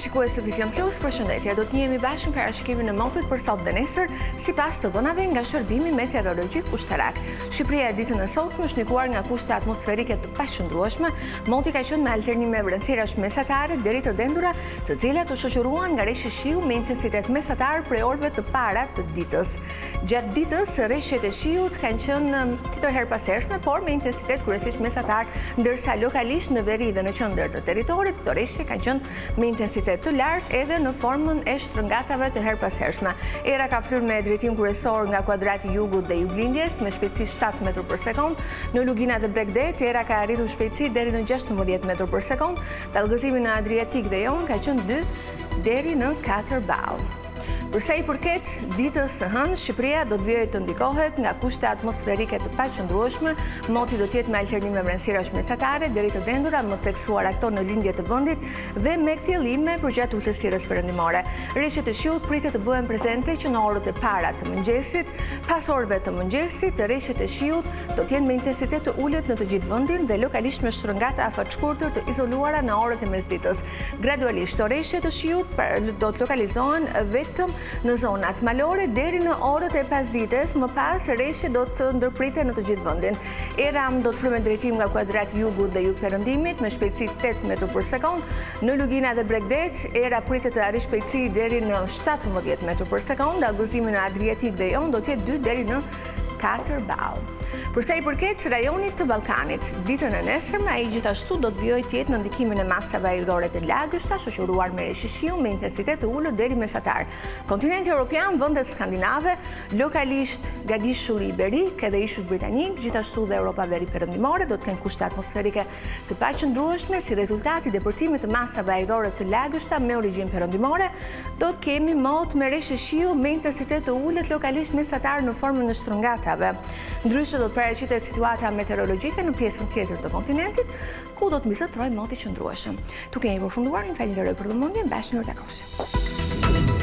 Shikues të Vision Plus, përshëndetje. Do të njihemi bashkë parashikimin e motit për sot dhe nesër, sipas të dhënave nga Shërbimi Meteorologjik Ushtarak. Shqipëria ditën e sotme është ndikuar nga kushte atmosferike të paqëndrueshme. Moti ka qenë me alternime vrenësirash mesatare deri të dendura, të cilat u shoqëruan nga reshje shiu me intensitet mesatar prej orëve të para të ditës. Gjatë ditës, reshjet e shiut kanë qenë të herpasershme, por me intensitet kryesisht mesatar, ndërsa lokalisht në veri dhe në qendër të territorit, këto reshje kanë qenë me intensitet të lartë edhe në formën e shtrëngatave të herpasershme. Era ka flyrë me drejtim kryesor nga kuadrati jugut dhe juglindjes me shpejtësi 7 metër për sekond. Në Lugina dhe Bregdet, era ka arritur shpejtësi deri në 16 metër për sekond. Tallgëzimi në Adriatik dhe Jon ka qenë 2 deri në 4 ball. Përsa i përket ditës së hënë, Shqipëria do të vijojë të ndikohet nga kushte atmosferike të paqëndrueshme, moti do të jetë me alternime vrenësirash mesatare deri të dendura, më theksuar ato në lindje të vendit dhe me kthjellime përgjatë ulësirës perëndimore. Reshjet e shiut pritet të bëhen prezente që në orët e para të mëngjesit, pas orëve të mëngjesit, reshjet e shiut do të jenë me intensitet të ulët në të gjithë vendin dhe lokalisht me shtrëngata afatshkurtër të izoluara në orët e mesditës. Gradualisht, reshjet e shiut do të lokalizohen vetëm në zonat malore deri në orët e pasdites, më pas reshje do të ndërpriten në të gjithë vendin. Era do të frymë drejtim nga kuadrati jugut dhe jugperëndimit me shpejtësi 8 metër për sekond. Në Lugina dhe Bregdet, era pritet të arrijë shpejtësi deri në 17 metër për sekond, dallgëzimi në Adriatik dhe Jon do të jetë 2 deri në 4 ball. Përsa i përket rajonit të Ballkanit, ditën e nesërme ai gjithashtu do të vijojë të jetë në ndikimin e masave ajrore të lagështa, shoqëruar me reshje shiu me intensitet të ulët deri mesatar. Kontinenti Evropian, vendet skandinave, lokalisht Gadishulli Iberik edhe Ishut Britanik, gjithashtu dhe Europa veriperëndimore do të kenë kushte atmosferike të paqëndrueshme si rezultat i depërtimit të masave ajrore të lagështa me origjinë perëndimore. Do të kemi mot me reshje shiu me intensitet të ulët lokalisht mesatar në formën e shtrëngatave. Ndryshe do të paraqitet situata meteorologjike në pjesën tjetër të kontinentit, ku do të mbizotërojë moti qëndrueshëm. Tu kemi përfunduar, një falenderoj për vëmendjen, bashkë mirë takofshim.